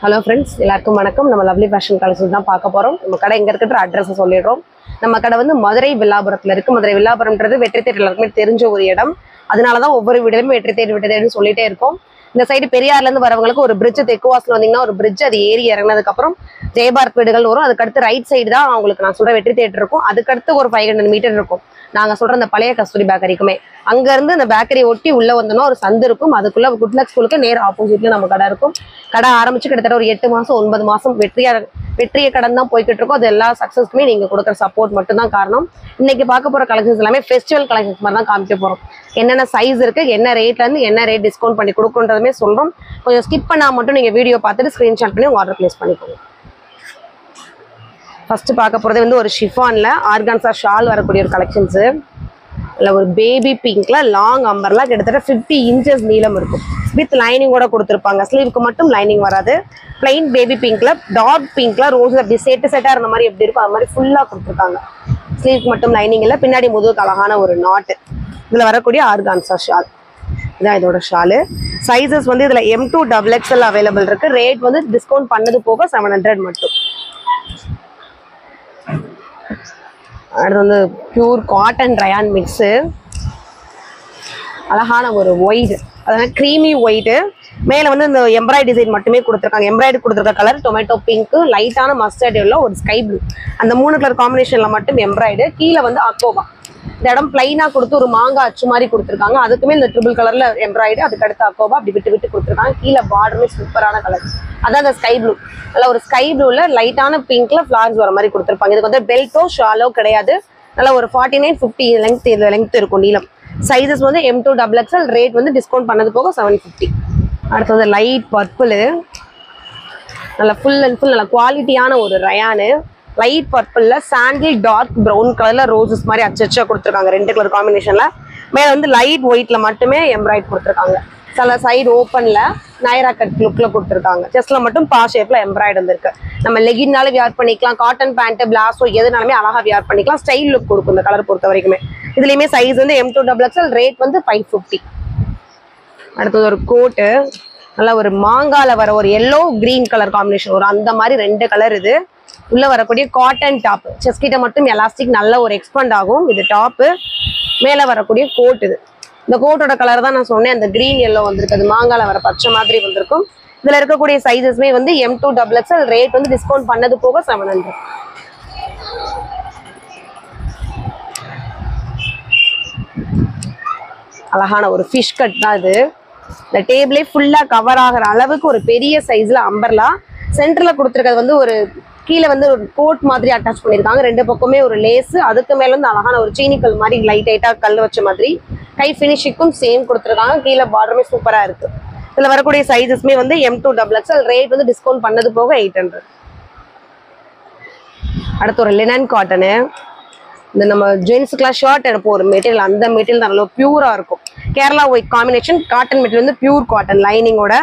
Hello friends, எல்லாருக்கும் வணக்கம். நம்ம லவ்லி ஃபேஷன் கலெக்ஷன் தான் பார்க்க போகிறோம். நம்ம கடை எங்கே இருக்கிற அட்ரஸ் சொல்லிடுறோம். நம்ம கடை வந்து மதுரை வில்லாபுரத்தில் இருக்குது. மதுரை வில்லாபுரம்ன்றது வெற்றி தேர் எல்லாருக்குமே தெரிஞ்ச ஒரு இடம். அதனால தான் ஒவ்வொரு வீடியோமே வெற்றி தேர்னு சொல்லிட்டே இருக்கோம். இந்த சைடு பெரியார்லேருந்து வரவங்களுக்கு ஒரு பிரிட்ஜ் தெக்குவாசில் வந்தீங்கன்னா ஒரு பிரிட்ஜ், அது ஏறி இறங்கினதுக்கப்புறம் ஜெயபாரத் வீடுகள் வரும். அதுக்கடுத்து ரைட் சைடு தான் அவங்களுக்கு நான் சொல்கிற வெற்றி தேட்டர் இருக்கும். அதுக்கடுத்து ஒரு 500 மீட்டர் இருக்கும் நாங்கள் சொல்கிற அந்த பழைய கஸ்தூரி பேக்கரிக்குமே. அங்கேருந்து அந்த பேக்கரி ஒட்டி உள்ளே வந்தோன்னா ஒரு சந்து இருக்கும். அதுக்குள்ளே குட்லக் ஸ்கூலுக்கு நேர் ஆப்போசிட்ல நம்ம கடை இருக்கும். கடை ஆரம்பிச்சு கிட்டத்தட்ட ஒரு 8 மாதம் 9 மாதம் வெற்றியை கடன் தான் போய்கிட்டு இருக்கோம். அது எல்லா சக்ஸஸ்க்குமே நீங்கள் கொடுக்குற சப்போர்ட் மட்டும் தான் காரணம். இன்னைக்கு பார்க்க போகிற கலெக்ஷன்ஸ் எல்லாமே ஃபெஸ்டிவல் கலெக்ஷன்ஸ் மாதிரி தான் காமிக்க போகிறோம். என்னென்ன சைஸ் இருக்குது, என்ன ரேட்லேருந்து என்ன ரேட் டிஸ்கவுண்ட் பண்ணி கொடுக்குன்றதுமே சொல்கிறோம். கொஞ்சம் ஸ்கிப் பண்ணால் மட்டும் நீங்கள் வீடியோ பார்த்துட்டு ஸ்க்ரீன்ஷாட் பண்ணி உங்கள் ஆர்டர் ப்ளேஸ் பண்ணிக்கோங்க. ஃபர்ஸ்ட் பார்க்க போகிறது வந்து ஒரு ஷிஃபானில் ஆர்கான்சா ஷால் வரக்கூடிய ஒரு கலெக்ஷன்ஸு. இல்லை ஒரு பேபி பிங்க்ல லாங் அம்பர்லாம் கிட்டத்தட்ட 50 இன்ச்சஸ் நீளம் இருக்கும். வித் லைனிங்கோட கொடுத்துருப்பாங்க. ஸ்லீவுக்கு மட்டும் லைனிங் வராது. பிளைன் பேபி பிங்க்ல டார்க் பிங்க்ல ரோஸ் அப்படி செட்டாக இருந்த மாதிரி எப்படி இருக்கும் அது மாதிரி ஃபுல்லாக கொடுத்துருக்காங்க. ஸ்லீவுக்கு மட்டும் லைனிங் இல்லை, பின்னாடி முதுகுக்கு அழகான ஒரு நாட்டு. இதில் வரக்கூடிய ஆர்கான்சா ஷால் இதான் இதோட ஷாலு. சைஸஸ் வந்து இதில் M2 XXL அவைலபிள் இருக்கு. ரேட் வந்து டிஸ்கவுண்ட் பண்ணது போக 700 மட்டும். அடுத்து வந்து பியூர் காட்டன் ரயான் மிக்ஸு. அழகான ஒரு ஒயிட், அதாவது க்ரீமி ஒயிட்டு. மேலே வந்து இந்த எம்ப்ராய்டரி டிசைன் மட்டுமே கொடுத்துருக்காங்க. எம்ப்ராய்டரி கொடுத்துருக்க கலர் டொமேட்டோ பிங்க்கு, லைட்டான மஸ்டர்ட் எல்லோ, ஒரு ஸ்கை ப்ளூ. அந்த 3 கலர் காம்பினேஷனில் மட்டும் எம்ப்ராய்டு. கீழே வந்து அக்கோபா. இந்த இடம் பிளைனாக கொடுத்து ஒரு மாங்காய் அச்சு மாதிரி கொடுத்துருக்காங்க. அதுக்குமே இந்த ட்ரிபிள் கலரில் எம்ப்ராய்டு, அதுக்கு அடுத்து அக்கோபா அப்படி விட்டு விட்டு கொடுத்துருக்காங்க. கீழே பார்டருமே சூப்பரான கலர். அதான் அந்த ஸ்கை ப்ளூ. நல்லா ஒரு ஸ்கை ப்ளூவில் லைட்டான பிங்க்ல ஃப்ளார்ஸ் வர மாதிரி கொடுத்துருப்பாங்க. இதுக்கு வந்து பெல்ட்டோ ஷாலோ கிடையாது. நல்லா ஒரு 49-50 லெங்த் இருக்கும் நீளம். சைஸஸ் வந்து M2 XXL. ரேட் வந்து டிஸ்கவுண்ட் பண்ணது போக 750. அடுத்து வந்து லைட் பர்பிள், நல்லா ஃபுல் அண்ட் ஃபுல் நல்லா குவாலிட்டியான ஒரு ரயானு. லைட் பர்பிளில் சாண்டில் டார்க் ப்ரௌன் கலரில் ரோசஸ் மாதிரி அச்சா கொடுத்துருக்காங்க. 2 கலர் காம்பினேஷனில். மேலே வந்து லைட் ஒயிட்டில் மட்டுமே எம்ப்ராய்ட் கொடுத்துருக்காங்க. சில சைடு ஓப்பனில் நைரா கட் லுக்கில் கொடுத்துருக்காங்க. செஸ்ட்டில் மட்டும் பா ஷேப்பில் எம்ப்ராய்டு வந்துருக்கு. நம்ம லெகின்னாலும் வியர் பண்ணிக்கலாம். காட்டன் பேண்ட்டு பிளாஸோ எதுனாலுமே அழகாக வியர் பண்ணிக்கலாம். ஸ்டைல் லுக் கொடுக்கும் இந்த கலர் பொறுத்த வரைக்குமே. இதுலேயுமே சைஸ் வந்து M2 XXL. ரேட் வந்து 550. அடுத்தது ஒரு கோட்டு. நல்லா ஒரு மாங்கால வர ஒரு எல்லோ கிரீன் கலர் காம்பினேஷன் ஒரு அந்த மாதிரி 2 கலர். இது உள்ள வரக்கூடிய காட்டன் டாப். செஸ்ட் கிட்ட மட்டும் எலாஸ்டிக் நல்ல ஒரு எக்ஸ்பெண்ட் ஆகும். இது டாப்பு. மேலே வரக்கூடிய கோட். இது இந்த கோட்டோட கலர் தான் நான் சொன்னேன். அந்த கிரீன் எல்லோ வந்திருக்கு. அது மாங்கால வர பச்சை மாதிரி வந்திருக்கும். இதுல இருக்கக்கூடிய சைஸஸ்மே வந்து M2 XXL. ரேட் வந்து டிஸ்கவுண்ட் பண்ணது போக 700. அழகான ஒரு ஃபிஷ் கட் தான் இது. இந்த டேபிளே ஃபுல்லா கவர் ஆகிற அளவுக்கு ஒரு பெரிய சைஸ்ல அம்பர்லா. சென்டர்ல கொடுத்துருக்கிறது வந்து ஒரு கீழே வந்து ஒரு கோட் மாதிரி அட்டாச் பண்ணியிருக்காங்க. 2 பக்கமே ஒரு லேஸ். அதுக்கு மேல வந்து அழகான ஒரு சீனிக்கல் மாதிரி லைட்டா கல் வச்ச மாதிரி. கை ஃபினிஷிங்கும் சேம் கொடுத்துருக்காங்க. கீழே பார்டருமே சூப்பரா இருக்கு. இதுல வரக்கூடிய சைஸஸ்மே வந்து M2 XXL. ரேட் வந்து டிஸ்கவுண்ட் பண்ணது போக 800. அடுத்து ஒரு லினன் காட்டனு. இந்த நம்ம ஜென்ஸுக்குலாம் ஷர்ட் எடுப்போம் ஒரு மெட்டீரியல், அந்த மெட்டீரியல் நல்லா பியூரா இருக்கும். Kerala white combination. Cotton material வந்து பியூர் காட்டன் லைனிங்கோட.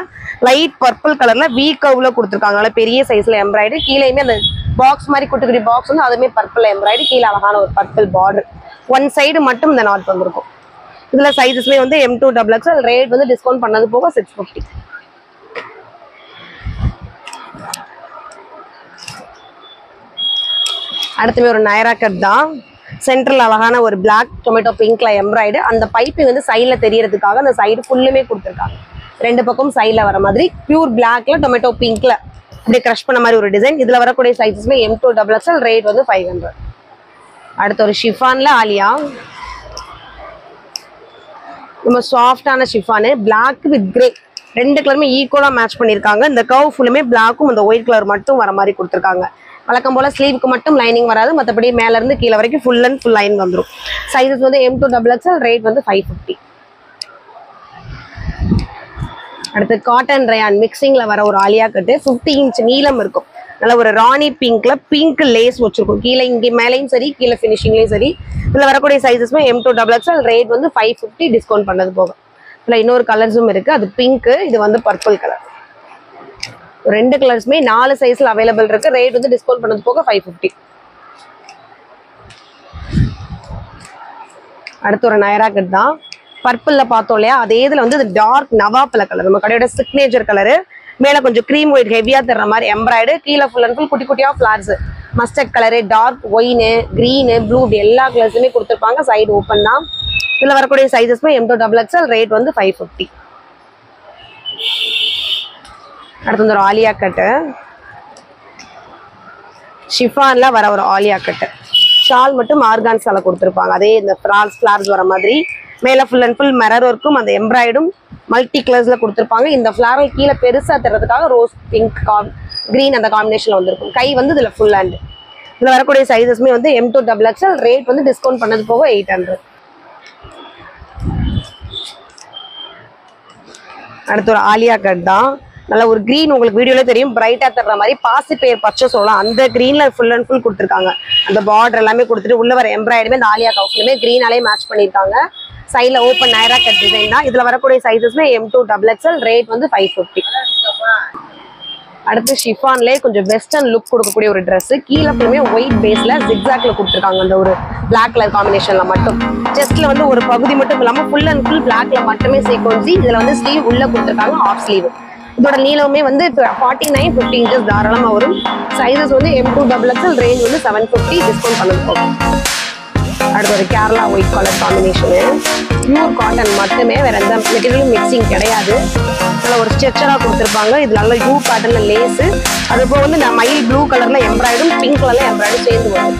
லைட் பர்பிள் கலர்ல வீ கர்வ்ல கொடுத்துருக்காங்க. நல்லா பெரிய சைஸ்ல எம்ப்ராய்டரி. கீழேயுமே அந்த பாக்ஸ் மாதிரி குட்டி குட்டி பாக்ஸ் வந்து அதுவுமே பர்பிள் எம்ப்ராய்டரி. கீழே அழகான ஒரு பர்பிள் பார்டர். ஒன் சைடு மட்டும் இந்த நாட் வந்திருக்கும். இதுல சைஸஸ்மே வந்து M2 XXL. ரேட் வந்து டிஸ்கவுண்ட் பண்ணது போக 650. அடுத்துமே ஒரு நைரா கட் தான். சென்ட்ரல் அழகான ஒரு பிளாக் டொமேட்டோ பிங்க்ல எம்ப்ராய்டு. அந்த பைப்பிங் வந்து சைட்ல தெரியறதுக்காக அந்த சைடு ஃபுல்லுமே கொடுத்துருக்காங்க. 2 பக்கம் சைட்ல வர மாதிரி பியூர் பிளாக்ல டொமேட்டோ பிங்க்ல அப்படியே கிரஷ் பண்ண மாதிரி ஒரு டிசைன். இதுல வரக்கூடிய சைஸஸ்மே M2 XXL. ரேட் வந்து 500. அடுத்து ஒரு ஷிஃபான்ல ஆலியா. ரொம்ப சாஃப்டான ஷிஃபானு. பிளாக் வித் கிரே 2 கலருமே ஈக்குவலா மேட்ச் பண்ணியிருக்காங்க. இந்த கர்வ் ஃபுல்லுமே பிளாக்கும் அந்த ஒயிட் கலர் மட்டும் வர மாதிரி கொடுத்துருக்காங்க. வழக்கம் போல ஸ்லீவுக்கு மட்டும் லைனிங் வராது. மற்றபடி மேல இருந்து கீழே வரைக்கும் ஃபுல் அண்ட் ஃபுல் லைன் வந்துடும். சைஸஸ் வந்து M2 XXL. ரேட் வந்து 550. அடுத்து காட்டன் ரயான் மிக்சிங்ல வர ஒரு ஆலியா கட்டு. 50 இன்ச் நீளம் இருக்கும். நல்ல ஒரு ராணி பிங்க்ல பிங்க் லேஸ் வச்சிருக்கும். கீழே இங்கே மேலையும் சரி, கீழே ஃபினிஷிங்லேயும் சரி. இதுல வரக்கூடிய சைஸஸ்மே M2 XXL. ரேட் வந்து 550 டிஸ்கவுண்ட் பண்ணது போக. இதுல இன்னொரு கலர்ஸும் இருக்கு. அது பிங்க், இது வந்து பர்பிள் கலர். 2 கலர்ஸ்மே 4 சைஸ்ல அவைலபிள் இருக்கு. ரேட் வந்து டிஸ்கவுண்ட் பண்ணது போக 550. அடுத்து ஒரு நைரா கட் தான். பர்பிள்ல பார்த்தோம் இல்லையா, அதே இதுல வந்து டார்க் நவாப்பழ கலர் நம்ம கடையோட சிக்னேச்சர் கலரு. மேல கொஞ்சம் க்ரீம் ஒயிட் ஹெவியா தர்ற மாதிரி எம்ப்ராய்டு, கீழே ஃபுல் அண்ட் ஃபுல் குட்டி குட்டியா flowers, mustard colour, dark wine, green, blue, எல்லா கலர்ஸுமே கொடுத்துருப்பாங்க. சைடு ஓப்பன் தான். இதுல வரக்கூடிய சைஸஸ்மே M2 XXL, ரேட் வந்து 550. அடுத்து வந்து ஒரு ஆலியா கட்டு, ஷிஃபான்ல வர ஒரு ஆலியா கட்டு. ஷால் மட்டும் ஆர்கான்ஸால கொடுத்துருப்பாங்க. அதே இந்த ஃபிளார்ஸ் வர மாதிரி மேல ஃபுல் அண்ட் ஃபுல் மிரர் ஒர்க்கும் அந்த எம்ப்ராய்டும் மல்டி கலர்ஸ்ல கொடுத்துருப்பாங்க. இந்த ஃபிளாரல் கீழே பெருசா தர்றதுக்காக ரோஸ் பிங்க் கிரீன் அந்த காம்பினேஷன்ல வந்திருக்கும். கை வந்து இதுல ஃபுல் ஹேண்ட். இதுல வரக்கூடிய சைஸஸ்மே வந்து M2 XXL, ரேட் வந்து டிஸ்கவுண்ட் பண்ணது போக 800. அடுத்து ஒரு ஆலியா கட் தான். நல்ல ஒரு கிரீன், உங்களுக்கு வீடியோல தெரியும், பிரைட்டா தர்ற மாதிரி பாசி பேர் பச்சை சொல்லலாம், அந்த கிரீன்ல ஃபுல் அண்ட் ஃபுல் கொடுத்துருக்காங்க. அந்த பார்டர் எல்லாமே கொடுத்துட்டு உள்ள வர எம்ப்ராய்டுமே இந்த ஆலியா கவுஸ்லயுமே கிரீனாலே மேட்ச் பண்ணியிருக்காங்க. சைட்ல ஓப்பன் நைரா கட் டிசைன் தான். இதுல வரக்கூடிய சைஸஸ்மே M2 XXL, ரேட் வந்து 550. அடுத்து ஷிஃபான்லேயே கொஞ்சம் வெஸ்டர்ன் லுக் கொடுக்கக்கூடிய ஒரு ட்ரெஸ். கீழே ஃபுல்லுமே ஒயிட் பேஸ்ல ஜிக்ஸாக்ல கொடுத்துருக்காங்க. அந்த ஒரு பிளாக் கலர் காம்பினேஷன்ல மட்டும் செஸ்ட்ல வந்து ஒரு பகுதி மட்டும் இல்லாம ஃபுல் அண்ட் ஃபுல் பிளாக்ல மட்டுமே சீக்வன்சி. இதுல வந்து ஸ்லீவ் உள்ள கொடுத்துருக்காங்க, ஆஃப் ஸ்லீவ். இதோட நீளமே வந்து 49-50 இன்ச்சஸ் தாராளமா வரும். சைஸஸ் வந்து M2 XXL, ரேஞ்ச் வந்து 750, டிஸ்கவுண்ட் பண்ணது போகும். அடுத்து ஒரு Kerala white colour combination, pure cotton மட்டுமே, வேற எந்த மெட்டீரியலும் மிக்சிங் கிடையாது. நல்ல ஒரு ஸ்ட்ரெச்சரா கொடுத்துருப்பாங்க. இது நல்ல யூ பேட்டர்ல லேஸு, அது போக வந்து இந்த மயில் ப்ளூ கலர்ல எம்ப்ராய்டும் பிங்க் கலர்ல எம்ப்ராய்டும் சேர்ந்து வரும்.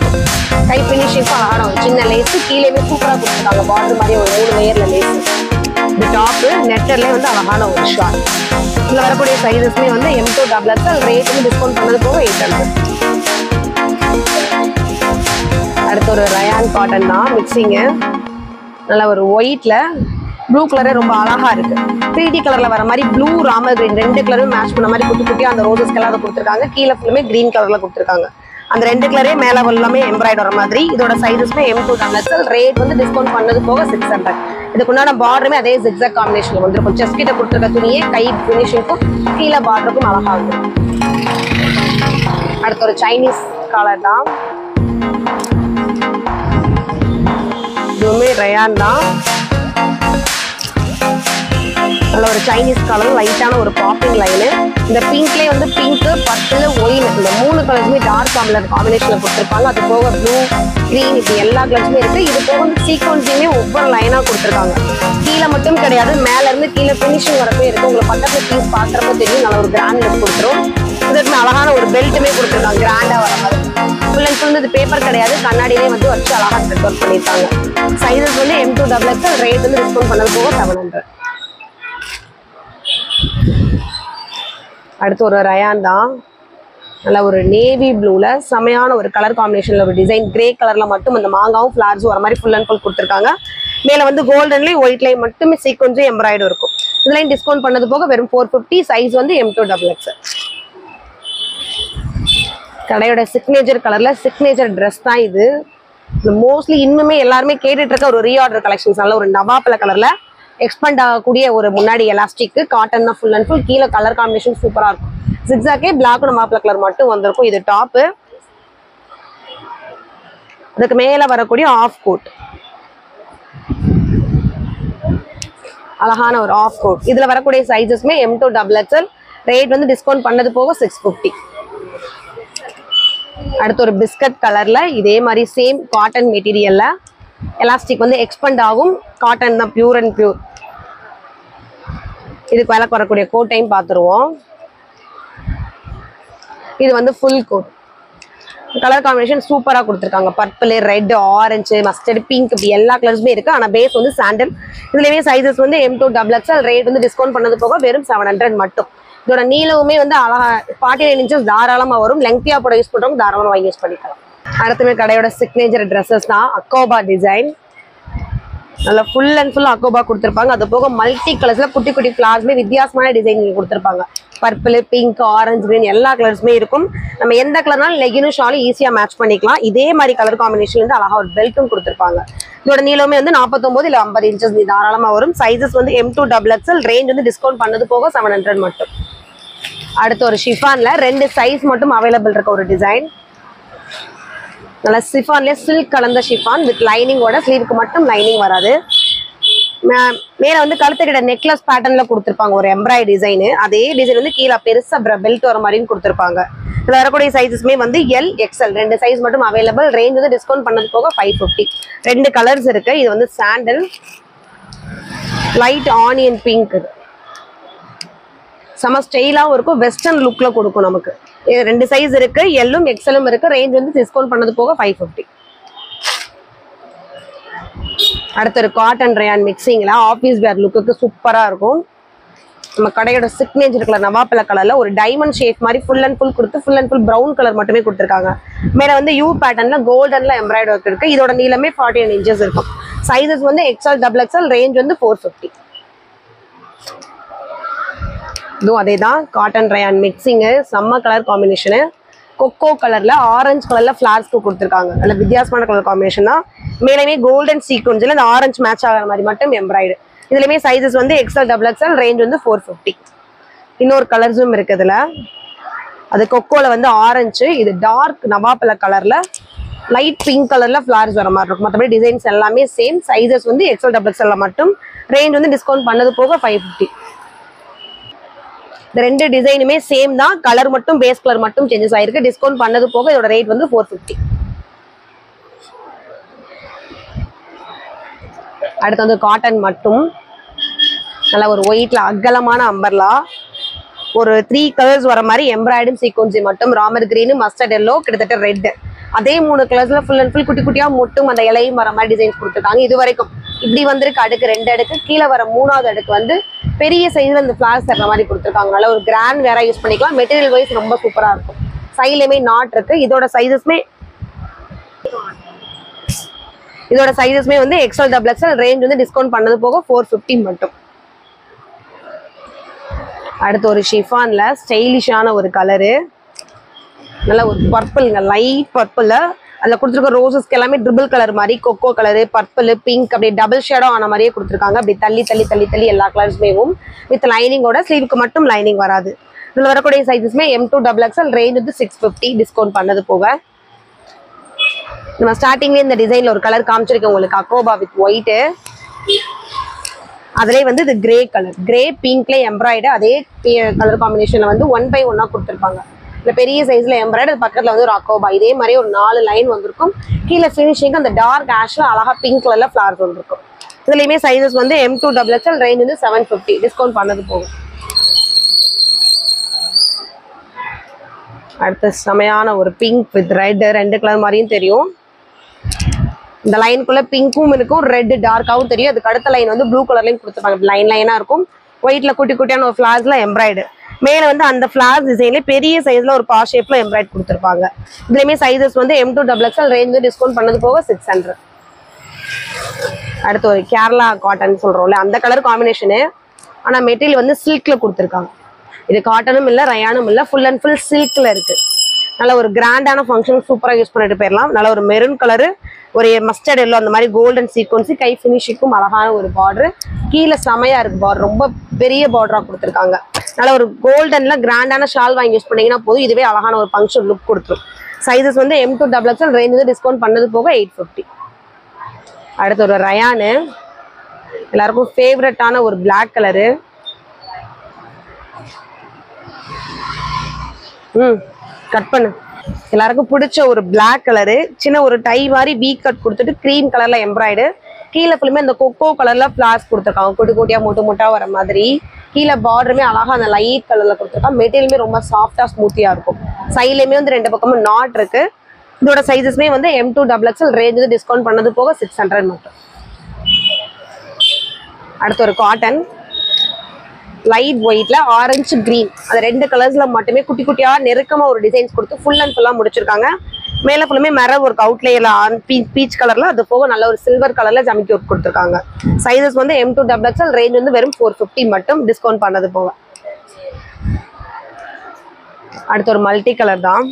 கை பினிஷிங்கும் அழகான ஒரு சின்ன லேஸு, கீழேயுமே சூப்பரா கொடுத்துருக்காங்க. பார்டர் மாதிரி ஒரு 3 லேயர்ல லேஸு. இந்த டாப்பு நெட்டர்லேயே வந்து அழகான ஒரு ஷார்ட். இதுல வரக்கூடிய சைஸஸ்மே வந்து M2 XXL, ரேட் வந்து டிஸ்கவுண்ட் பண்ணது போக 800. அடுத்து ஒரு ரயான் காட்டன் தான், மிக்சிங்கு. நல்ல ஒரு ஒயிட்ல ப்ளூ கலரே ரொம்ப அழகா இருக்கு. 3D கலர்ல வர மாதிரி ப்ளூ ராமர் கிரீன் 2 கலரும் மேட்ச் பண்ண மாதிரி குட்டி குட்டியா அந்த ரோசஸ் கலர் கொடுத்துருக்காங்க. கீழே ஃபுல்லுமே கிரீன் கலர்ல கொடுத்துருக்காங்க. அந்த 2 கலரே மேல எல்லாமே எம்ப்ராய்டு வர மாதிரி. இதோட சைஸஸ்மே M2 XXL, ரேட் வந்து டிஸ்கவுண்ட் பண்ணது போக 600. இதுக்குண்டான பார்டருமே அதே ஜிக்ஸாக் காம்பினேஷன்ல வந்துருக்கும். செஸ்ட் கிட்ட கொடுத்துருக்க துணியே கை ஃபினிஷிங்க்கும் கீழே பார்டருக்கும் அழகா இருக்கும். அடுத்து ஒரு சைனீஸ் கலர் தான், இதுவுமே ரயான் தான். நல்ல ஒரு சைனீஸ் கலர், லைட்டான ஒரு பாப்பிங் லைனு. இந்த பிங்க்லேயே வந்து பிங்க், பர்பிள், ஒயின், இந்த 3 கலர்ஸுமே டார்க் கலர் காம்பினேஷன்ல கொடுத்துருப்பாங்க. அது போக ப்ளூ, கிரீன், இப்படி எல்லா கலர்ஸுமே இருக்கு. இது போக வந்து சீக்வன்ஸையுமே ஒவ்வொரு லைனா கொடுத்துருக்காங்க. கீழே மட்டும் கிடையாது, மேல இருந்து கீழே பினிஷிங் வரப்பே இருக்கு. உங்களுக்கு பக்கத்துல பீஸ் பாக்குறப்ப தெரியும், நல்ல ஒரு கிராண்ட் லுக் கொடுத்துரும். இதுக்கு அழகான ஒரு பெல்ட்டுமே கொடுத்துருக்காங்க, கிராண்டா வர மாதிரி. ஃபுல் அண்ட் ஃபுல் இது பேப்பர் கிடையாது, கண்ணாடியிலே வந்து வச்சு அழகா செட் ஒர்க் பண்ணியிருக்காங்க. சைஸஸ் வந்து M2 XXL, ரேட் வந்து டிஸ்கவுண்ட் பண்ணது போக 700. அடுத்து ஒரு ரயான் தான். நல்ல ஒரு நேவி ப்ளூல செமையான ஒரு கலர் காம்பினேஷன்ல ஒரு டிசைன். கிரே கலர்ல மட்டும் அந்த மாங்காவும் ஃபிளார்ஸும் வர மாதிரி ஃபுல் அண்ட் ஃபுல் கொடுத்துருக்காங்க. மேல வந்து கோல்டன்லயும் ஒயிட்லயும் மட்டுமே சீக்வன்ஸும் எம்ப்ராய்டு இருக்கும். இதுலையும் டிஸ்கவுண்ட் பண்ணது போக வெறும் 450. சைஸ் வந்து M2 XXL. கடையோட சிக்னேச்சர் கலர்ல சிக்னேச்சர் ட்ரெஸ் தான் இது. மோஸ்ட்லி இன்னுமே எல்லாருமே கேட்டுட்டு இருக்க ஒரு ரீஆர்டர் கலெக்ஷன்ஸ். நல்ல ஒரு நவாப்பழ கலர்ல எக்ஸ்பெண்ட் ஆகக்கூடிய ஒரு முன்னாடி எலாஸ்டிக் காட்டன் தான் ஃபுல் அண்ட் ஃபுல். கீழே கலர் காம்பினேஷன் சூப்பரா இருக்கும். ஜிக்ஸாக்கே பிளாக் நவாப்பழ கலர் மட்டும் வந்திருக்கும். இது டாப்பு, அதுக்கு மேல வரக்கூடிய ஆஃப் கோட், அழகான ஒரு ஆஃப் கோட். இதுல வரக்கூடிய சைஸஸ்மே M2 XXL, ரேட் வந்து டிஸ்கவுண்ட் பண்ணது போக 650. அடுத்து ஒரு பிஸ்கட் கலர்ல இதே மாதிரி சேம் காட்டன் மெட்டீரியல்ல எலாஸ்டிக் வந்து எக்ஸ்பெண்ட் ஆகும். காட்டன் தான், பியூர் அண்ட் பியூர். இதுக்கு மேல வரக்கூடிய கோட்டையும் பார்த்துருவோம். இது வந்து ஃபுல் கோட். கலர் காம்பினேஷன் சூப்பரா கொடுத்துருக்காங்க. Purple, red, orange, mustard, pink, இப்படி எல்லா கலர்ஸுமே இருக்கு. ஆனா பேஸ் வந்து சாண்டல். இதுலயுமே சைஸஸ் வந்து M2 XXL, ரேட் வந்து டிஸ்கவுண்ட் பண்ணது போக வெறும் 700 மட்டும். இதோட நீளவுமே வந்து அழகா 49 இன்ச்சஸ் தாராளமா வரும். லெங்க்தியா போட யூஸ் பண்றவங்க தாராளமா வாங்கி யூஸ் பண்ணிக்கலாம். அடுத்துமே கடையோட சிக்னேச்சர் ட்ரெஸ்ஸஸ் தான், அக்கோபா டிசைன். நல்லா ஃபுல் அண்ட் ஃபுல் அக்கோபா கொடுத்துருப்பாங்க. அது போக மல்டி கலர்ஸ்ல குட்டி குட்டி ஃபிளார்ஸ்மே வித்தியாசமான டிசைன் கொடுத்துருப்பாங்க. பர்பிள், பிங்க், ஆரஞ்சு, கிரீன் எல்லா கலர்ஸுமே இருக்கும். நம்ம எந்த கலர்னாலும் லெகினும் ஷாலும் ஈஸியா மேட்ச் பண்ணிக்கலாம். இதே மாதிரி கலர் காம்பினேஷன்ல இருந்து அழகா ஒரு பெல்ட்டும் கொடுத்துருப்பாங்க. இதோட நீளமே வந்து 49 இல்ல 50 இன்ச்சஸ் தாராளமா வரும். சைஸஸ் வந்து M2 XXL, ரேஞ்ச் வந்து டிஸ்கவுண்ட் பண்ணது போக 700 மட்டும். அடுத்து ஒரு ஷிஃபான்ல 2 சைஸ் மட்டும் அவைலபிள் இருக்க ஒரு டிசைன். நல்லா ஷிஃபான்ல சில்க் கலந்த ஷிஃபான் வித் லைனிங்கோட, ஸ்லீவுக்கு மட்டும் லைனிங் வராது. மேல வந்து கழுத்து கிட்ட நெக்லஸ் பேட்டர்ன்ல கொடுத்துருப்பாங்க ஒரு எம்ப்ராய்டரி டிசைன். அதே டிசைன் வந்து கீழே பெருசா பெல்ட் வர மாதிரியும் கொடுத்துருப்பாங்க. இதுல வரக்கூடிய சைஸஸ்மே வந்து எல் எக்ஸ்எல் 2 சைஸ் மட்டும் அவைலபிள். ரேஞ்ச் வந்து டிஸ்கவுண்ட் பண்ணது போக 550. 2 கலர்ஸ் இருக்கு. இது வந்து சாண்டல், லைட் ஆனியன் பிங்க். செம ஸ்டைலாவும் இருக்கும், வெஸ்டர்ன் லுக்ல கொடுக்கும் நமக்கு. 2 சைஸ் இருக்கு, எல்லும் எக்ஸ்எல்லும் இருக்கு. ரேஞ்ச் வந்து டிஸ்கவுண்ட் பண்ணது போக 550. அடுத்து ஒரு காட்டன் ரயான் மிக்சிங்ல ஆஃபீஸ் வேர் லுக்கு சூப்பரா இருக்கும். நம்ம கடையோட சிக்னேச்சர் கலர் நவாப்பழ கலர்ல ஒரு டைமண்ட் ஷேப் மாதிரி ஃபுல் அண்ட் ஃபுல் கொடுத்து full and full brown colour மட்டுமே கொடுத்துருக்காங்க. மேல வந்து யூ பேட்டர்ன்ல கோல்டன்ல எம்ப்ராய்டரி ஒர்க் இருக்கு. இதோட நீளமே 41 inches இருக்கும். சைஸஸ் வந்து எக்ஸ்எல் டபுள் எக்ஸ்எல். ரேஞ்ச் வந்து 450. இதுவும் அதே தான், காட்டன் ரயான் மிக்சிங், செம்ம கலர் காம்பினேஷனு. கொக்கோ கலர்ல ஆரஞ்சு கலர்ல ஃபிளார்ஸ்க்கு கொடுத்துருக்காங்க. நல்ல வித்தியாசமான கலர் காம்பினேஷன் தான். மேலுமே கோல்டன் சீக்வன்ஸ்ல இந்த ஆரஞ்சு மேட்ச் ஆகிற மாதிரி மட்டும் எம்ப்ராய்டு. இதுலயுமே சைஸஸ் வந்து எக்ஸ்எல் டபுள் எக்ஸ்எல். ரேஞ்ச் வந்து 450. இன்னொரு கலர்ஸும் இருக்கு இதுல. அது கொக்கோல வந்து ஆரஞ்சு, இது டார்க் நவாப்பழ கலர்ல லைட் பிங்க் கலர்ல ஃபிளார்ஸ் வர மாதிரி இருக்கும். மற்றபடி டிசைன்ஸ் எல்லாமே சேம். சைஸஸ் வந்து எக்ஸ்எல் டபுள் எக்ஸ்எல்ல மட்டும். ரேஞ்ச் வந்து டிஸ்கவுண்ட் பண்ணது போக 550. இந்த 2 டிசைனுமே சேம் தான், கலர் மட்டும் பேஸ் கலர் மட்டும் சேஞ்சஸ் ஆயிருக்கு. டிஸ்கவுண்ட் பண்ணது போக இதோட ரேட் வந்து 450. அடுத்து வந்து காட்டன் மட்டும் நல்ல ஒரு ஒயிட்ல அகலமான அம்பர்லா, ஒரு 3 கலர்ஸ் வர மாதிரி எம்ப்ராய்டும் சீக்வன்சி மட்டும். ராமர் கிரீன், மஸ்டர்ட் எல்லோ, கிட்டத்தட்ட ரெட். அதே 3 கலர்ஸ்ல ஃபுல் அண்ட் ஃபுல் குட்டி குட்டியா மொட்டும் அந்த இலையும் வர மாதிரி டிசைன்ஸ் கொடுத்துருக்காங்க. இது வரைக்கும் இப்படி வந்திருக்கு அடுக்கு 2 அடுக்கு. கீழே வர 3வது அடுக்கு வந்து பெரிய சைஸ்ல இந்த ஃபிளார்ஸ் தர மாதிரி கொடுத்துருக்காங்க. நல்ல ஒரு கிராண்ட் வேற யூஸ் பண்ணிக்கலாம். மெட்டீரியல் வைஸ் ரொம்ப சூப்பரா இருக்கும். சைட்லயுமே நாட் இருக்கு. இதோட சைஸஸ்மே வந்து எக்ஸ்எல் டபுள் எக்ஸ்எல். ரேஞ்ச் வந்து டிஸ்கவுண்ட் பண்ணது போக 450 மட்டும். அடுத்து ஒரு ஷிஃபான்ல ஸ்டைலிஷான ஒரு கலரு, நல்ல ஒரு பர்பிள்ங்க, லைட் பர்பிள்ல அதுல கொடுத்துருக்க ரோசஸ்க்கு எல்லாமே ட்ரிபிள் கலர் மாதிரி கொக்கோ கலரு, பர்பிள், பிங்க் அப்படியே டபுள் ஷேடோ ஆன மாதிரியே கொடுத்துருக்காங்க. அப்படி தள்ளி தள்ளி தள்ளி தள்ளி எல்லா கலர்ஸ்மேவும் வித் லைனிங்கோட. ஸ்லீவுக்கு மட்டும் லைனிங் வராது. இதுல வரக்கூடிய சைஸஸ்மே M2 டபுள் எக்ஸ்எல். ரேஞ்ச் வந்து 650. டிஸ்கவுண்ட் பண்ணது போக. நம்ம ஸ்டார்டிங்லேயே இந்த டிசைன்ல ஒரு கலர் காமிச்சிருக்கேன் உங்களுக்கு, அக்கோபா வித் ஒயிட்டு. அதுலேயே வந்து இது கிரே கலர், கிரே பிங்க்ல எம்ப்ராய்டு. அதே கலர் காம்பினேஷன்ல வந்து 1 by 1 கொடுத்துருப்பாங்க. இந்த பெரிய சைஸ்ல எம்ப்ராய்டு, பக்கத்துல வந்து ஒரு அக்கோபா. இதே மாதிரி ஒரு 4 லைன் வந்திருக்கும். கீழே ஃபினிஷிங் அந்த டார்க் ஆஷ்ல அழகா பிங்க் கலர்ல ஃபிளார்ஸ் வந்திருக்கும். இதுலயுமே சைஸஸ் வந்து M2 டபுள் எக்ஸ்எல். ரேஞ்ச் வந்து 750. டிஸ்கவுண்ட் பண்ணது போகும். அடுத்து செமையான ஒரு பிங்க் வித் ரெட், 2 கலர் மாதிரியும் தெரியும். இந்த லைனுக்குள்ள பிங்க்கும் இருக்கும், ரெட் டார்க்காவும் தெரியும். அதுக்கு அடுத்த லைன் வந்து ப்ளூ கலர்லயும் கொடுத்துருப்பாங்க. லைனா இருக்கும். ஒயிட்ல குட்டி குட்டியான ஒரு ஃபிளார்ஸ்ல எம்ப்ராய்டு. மேல வந்து அந்த ஃபிளார் டிசைன்ல பெரிய சைஸ்ல ஒரு பா ஷேப்ல எம்ப்ராய்டு கொடுத்துருப்பாங்க. இதுலயுமே சைஸஸ் வந்து M2 டபுள் எக்ஸ்எல். ரேஞ்ச் வந்து டிஸ்கவுண்ட் பண்ணது போக 600. அடுத்து ஒரு கேரளா காட்டன் சொல்றோம்ல, அந்த கலர் காம்பினேஷனு. ஆனா மெட்டீரியல் வந்து சில்க்ல கொடுத்துருக்காங்க. இது காட்டனும் இல்லை, ரயானும் இல்லை, ஃபுல் அண்ட் ஃபுல் சில்க்ல இருக்கு. நல்ல ஒரு கிராண்டான ஃபங்க்ஷன் சூப்பராக யூஸ் பண்ணிட்டு போயிடலாம். நல்ல ஒரு மெரூன் கலரு, ஒரு மஸ்டர்ட் எல்லோ, அந்த மாதிரி கோல்டன் சீக்வன்ஸு, கை ஃபினிஷிங்கும் அழகான ஒரு பார்டர். கீழே செமையா இருக்கு பார்டர், ரொம்ப பெரிய பார்டரா கொடுத்துருக்காங்க. நல்ல ஒரு கோல்டன்ல கிராண்டான ஷால் வாங்கி யூஸ் பண்ணீங்கன்னா போதும், இதுவே அழகான ஒரு ஃபங்க்ஷன் லுக் கொடுத்துரும். சைஸஸ் வந்து M2 டபுள் எக்ஸ்எல். ரேஞ்ச் வந்து டிஸ்கவுண்ட் பண்ணது போக 850. அடுத்து ஒரு ரயானு, எல்லாருக்கும் ஃபேவரட்டான ஒரு பிளாக் கலரு. கட் பண்ணு. எல்லாருக்கும் பிடிச்ச ஒரு பிளாக் கலரு, சின்ன ஒரு டை மாதிரி வீ கட் கொடுத்துட்டு கிரீம் கலர்ல எம்ப்ராய்டு. கீழே ஃபுல்லுமே அந்த கொக்கோ கலர்ல ஃபிளார்ஸ் கொடுத்துருக்காங்க, குட்டி குட்டியா மொட்டு மொட்டா வர மாதிரி. கீழே பார்டருமே அழகா அந்த லைட் கலர்ல கொடுத்துருக்காங்க. மெட்டீரியலுமே ரொம்ப சாஃப்டா ஸ்மூத்தியா இருக்கும். சைட்லயுமே வந்து 2 பக்கமும் நாட் இருக்கு. இதோட சைஸஸ்மே வந்து M2 டபுள் எக்ஸ்எல். ரேஞ்ச் வந்து டிஸ்கவுண்ட் பண்ணது போக 600 மட்டும். அடுத்து ஒரு காட்டன் லைட் ஒயிட்ல ஆரஞ்சு கிரீன், அது 2 கலர்ஸ்ல மட்டுமே குட்டி குட்டியா நெருக்கமா ஒரு டிசைன்ஸ் கொடுத்து ஃபுல் அண்ட் ஃபுல்லா முடிச்சிருக்காங்க. மேல ஃபுல்லுமே மிரர் ஒர்க் அவுட்லேயர்ல பீச் கலர்ல, அது போக நல்ல ஒரு சில்வர் கலர்ல ஜமிக்கி ஒர்க் கொடுத்துருக்காங்க. சைஸஸ் வந்து M2 டபுள் எக்ஸ்எல். ரேஞ்ச் வந்து வெறும் 450 மட்டும். டிஸ்கவுண்ட் பண்ணது போக. அடுத்து ஒரு மல்டி கலர் தான்.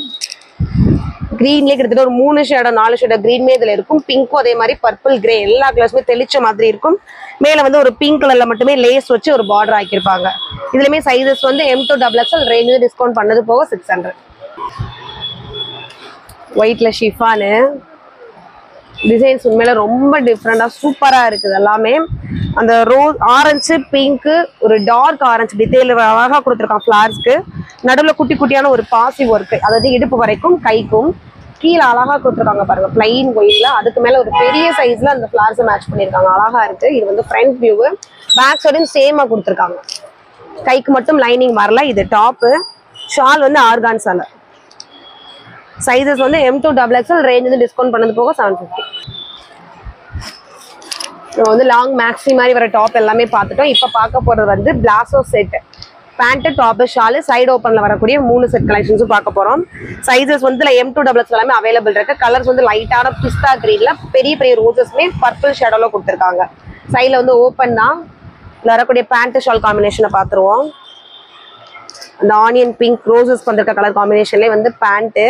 கிரீன்லேயே கிட்டத்தட்ட ஒரு 3 ஷேடோ 4 ஷேடோ கிரீன்மே இதுல இருக்கும். பிங்க்கும் அதே மாதிரி பர்பிள் கிரே எல்லா கலர்ஸுமே தெளிச்ச மாதிரி இருக்கும். மேல வந்து ஒரு பிங்க் கலர்ல மட்டுமே லேஸ் வச்சு ஒரு பார்டர் ஆக்கியிருப்பாங்க. இதுலயுமே சைஸஸ் வந்து M2 டபுள் எக்ஸ்எல். ரேஞ்ச் வந்து டிஸ்கவுண்ட் பண்ணது போக 600. ஒயிட்ல ஷிஃபானு, டிசைன்ஸ் உண்மையில ரொம்ப டிஃப்ரெண்டா சூப்பரா இருக்குது எல்லாமே. அந்த ரோஸ் ஆரஞ்சு பிங்க் ஒரு டார்க் ஆரஞ்சு டிசைன் அழகா கொடுத்துருக்கான் ஃபிளார்ஸ்க்கு. நடுவில் குட்டி குட்டியான ஒரு பாசி ஒர்க், அதாவது இடுப்பு வரைக்கும் கைக்கும் கீழே அழகா கொடுத்துருக்காங்க பாருங்க பிளைன் ஒயிட்ல. அதுக்கு மேல ஒரு பெரிய சைஸ்ல அந்த ஃபிளார்ஸ் மேட்ச் பண்ணிருக்காங்க, அழகா இருக்கு. இது வந்து ஃப்ரண்ட் வியூ, பேக் சைடும் சேமா கொடுத்துருக்காங்க. கைக்கு மட்டும் லைனிங் வரல. இது டாப்பு. ஷால் வந்து ஆர்கான்ஸால. சைஸஸ் வந்து M2XXL, ரேஞ்ச் வந்து டிஸ்கவுண்ட் பண்ணது போக 750. நம்ம வந்து லாங் மேக்ஸி மாதிரி வர டாப் எல்லாமே பார்த்துட்டோம். இப்போ பார்க்க போறது வந்து palazzo set. Pant, top, shawl, side ஓப்பன்ல வரக்கூடிய 3 செட் கலெக்ஷன்ஸும் பார்க்க போறோம். சைஸஸ் வந்து M2XXL எல்லாமே அவைலபிள் இருக்கு. கலர்ஸ் வந்து லைட்டான பிஸ்தா கிரீன்ல பெரிய பெரிய ரோசஸ்மே பர்பிள் ஷேடோல கொடுத்துருக்காங்க. சைடில் வந்து ஓப்பன் தான். வரக்கூடிய பேண்ட் ஷால் காம்பினேஷனை பார்த்துருவோம். அந்த ஆனியன் பிங்க் ரோசஸ் வந்திருக்க கலர் காம்பினேஷன்லேயே வந்து பேண்ட்டு,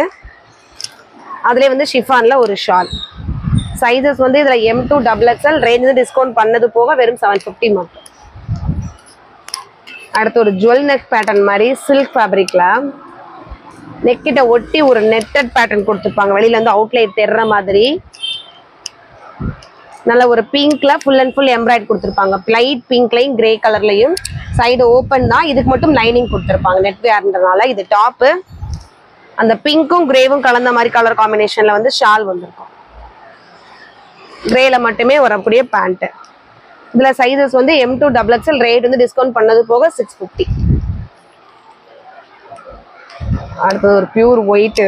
அதுலேயே வந்து ஷிஃபான்ல ஒரு ஷால். சைஸஸ் வந்து இதில் M2XXL, ரேஞ்ச் வந்து டிஸ்கவுண்ட் பண்ணது போக வெறும் 750 மட்டும். அடுத்து ஒரு ஜுவல் நெக் பேட்டர்ன் மாதிரி சில்க் ஃபேப்ரிக்ல நெக் கிட்ட ஒட்டி ஒரு நெட்டட் பேட்டர்ன் கொடுத்துருப்பாங்க. வெளியில வந்து அவுட்லைட் தெர்ற மாதிரி நல்ல ஒரு பிங்க்ல ஃபுல் அண்ட் ஃபுல் எம்ப்ராய்ட் கொடுத்துருப்பாங்க. லைட் பிங்க்லையும் கிரே கலர்லையும். சைடு ஓப்பன் தான். இதுக்கு மட்டும் லைனிங் கொடுத்துருப்பாங்க நெட் வேர்ன்றதுனால. இது டாப்பு. அந்த பிங்க்கும் கிரேவும் கலந்த மாதிரி கலர் காம்பினேஷன்ல வந்து ஷால் வந்திருக்கும். கிரேல மட்டுமே வரக்கூடிய பேண்ட். இதுல சைஸஸ் வந்து M2XXL, ரேட் வந்து டிஸ்கவுண்ட் பண்ணது போக 650. அடுத்தது ஒரு பியூர் ஒயிட்,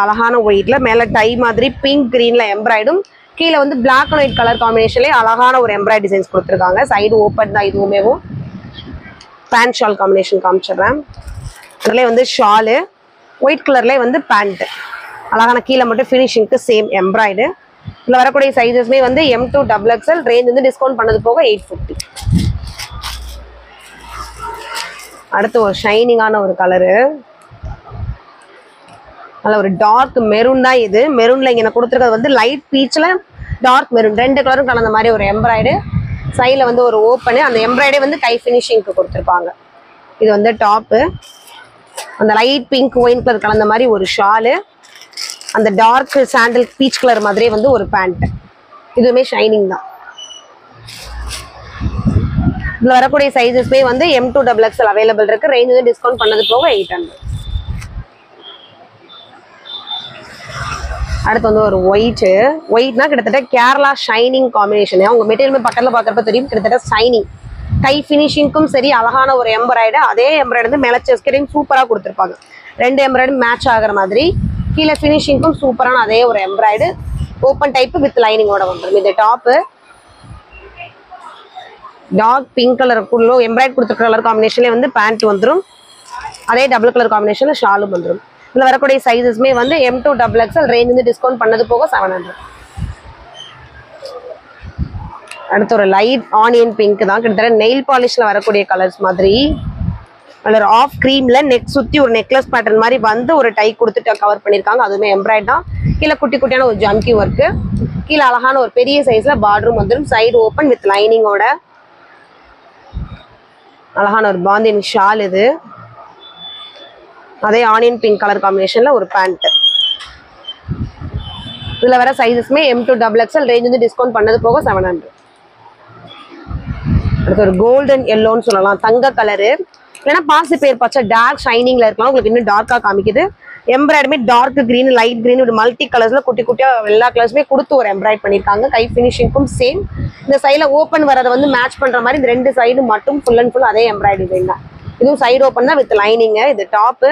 அழகான ஒயிட்ல மேல டை மாதிரி பிங்க் கிரீன்ல எம்ப்ராய்டும், கீழே வந்து பிளாக் அண்ட் ஒயிட் கலர் காம்பினேஷன்லேயே அழகான ஒரு எம்ப்ராய்ட் டிசைன்ஸ் கொடுத்துருக்காங்க. சைடு ஓப்பன் தான் இதுவுமே. பேண்ட் ஷால் காம்பினேஷன் காமிச்சிடுறேன். அதுலேயே வந்து ஷாலு ஒயிட் கலர்லேயே வந்து பேண்ட்டு அழகான, கீழே மட்டும் ஃபினிஷிங்க்கு சேம் எம்ப்ராய்டு. இதில் வரக்கூடிய சைஸஸ்மே வந்து M2XXL, ரேஞ்ச் வந்து டிஸ்கவுண்ட் பண்ணது போக 850. அடுத்து ஒரு ஷைனிங்கான ஒரு கலரு, நல்ல ஒரு டார்க் மெரூன் தான் இது. மெரூன்ல இங்கே கொடுத்துருக்கிறது வந்து லைட் பீச்சில் டார்க் மெரூன், 2 கலரும் கலந்த மாதிரி ஒரு எம்ப்ராய்டு. சைடில் வந்து ஒரு ஓப்பனு, அந்த எம்ப்ராய்டே வந்து கை ஃபினிஷிங்க்கு கொடுத்துருப்பாங்க. இது வந்து டாப்பு. அந்த லைட் பிங்க் ஒயின் கலர் கலந்த மாதிரி ஒரு ஷாலு, அந்த டார்க் சாண்டல் பீச் கலர் மாதிரியே வந்து ஒரு பேண்ட். இதுவுமே ஷைனிங் தான். இதில் வரக்கூடிய சைஸஸ்மே வந்து M2XXL அவைலபிள் இருக்கு. ரேஞ்ச் வந்து டிஸ்கவுண்ட் பண்ணது போக 800. அடுத்து வந்து ஒரு ஒயிட்னா கிட்டத்தட்ட கேரளா ஷைனிங் காம்பினேஷன். அவங்க மெட்டீரியல் பக்கத்தில் பார்க்குறப்ப தெரியும், கிட்டத்தட்ட ஷைனிங். கை ஃபினிஷிங்க்கும் சரி அழகான ஒரு எம்ப்ராய்டு. அதே எம்ப்ராய்டு வந்து மேலே செஸ்கரையும் சூப்பராக கொடுத்துருப்பாங்க. 2 எம்ப்ராய்டு மேட்ச் ஆகிற மாதிரி. கீழே ஃபினிஷிங்க்கும் சூப்பரான அதே ஒரு எம்ப்ராய்டு. ஓப்பன் டைப்பு வித் லைனிங்கோட வந்துடும். இது டாப்பு. டார்க் பிங்க் கலருக்குள்ள எம்ப்ராய்டு கொடுத்துருக்க கலர் காம்பினேஷன்லேயே வந்து பேண்ட் வந்துடும். அதே டபுள் கலர் காம்பினேஷனில் ஷாலும் வந்துடும். இதில் வரக்கூடிய சைஸஸ்மே வந்து M2XXL, ரேஞ்ச் வந்து டிஸ்கவுண்ட் பண்ணது போக 700. அடுத்து ஒரு லைட் ஆனியன் பிங்க் தான். கிட்டத்தட்ட நெயில் பாலிஷ்ல வரக்கூடிய கலர்ஸ் மாதிரி. ஒரு ஆஃப் கிரீம்ல நெக் சுற்றி ஒரு நெக்லஸ் பேட்டர்ன் மாதிரி வந்து ஒரு டை கொடுத்துட்டு கவர் பண்ணியிருக்காங்க. அதுவுமே எம்ப்ராய்ட் தான். கீழே குட்டி குட்டியான ஒரு ஜம்கி ஒர்க்கு. கீழே அழகான ஒரு பெரிய சைஸ்ல பார்டரும் வந்துடும். சைடு ஓப்பன் வித் லைனிங்கோட அழகான ஒரு பாந்தினி ஷால். இது அதே ஆனியன் பிங்க் கலர் காம்பினேஷன்ல ஒரு பேண்ட். இதுல வர சைஸஸ்மே M2XXL, ரேஞ்ச் வந்து டிஸ்கவுண்ட் பண்ணது போக 700. அடுத்து ஒரு கோல்டன் எல்லோன்னு சொல்லலாம், தங்க கலரு. இல்லைன்னா பாசி பேர் பச்சை டார்க் ஷைனிங்ல இருக்கலாம். உங்களுக்கு இன்னும் டார்க்கா காமிக்குது. எம்ப்ராய்டுமே டார்க் கிரீன், லைட் கிரீன், ஒரு மல்டி கலர்ஸ்ல குட்டி குட்டியா எல்லா கலர்ஸுமே கொடுத்து ஒரு எம்ப்ராய்ட் பண்ணியிருக்காங்க. கை ஃபினிஷிங்க்கும் சேம். இந்த சைடில் ஓப்பன் வரதை வந்து மேட்ச் பண்ற மாதிரி இந்த 2 சைடு மட்டும் ஃபுல் அண்ட் ஃபுல் அதே எம்ப்ராய்டு டிசைன் தான். இதுவும் சைடு ஓப்பன் தான் வித் லைனிங். இது டாப்பு.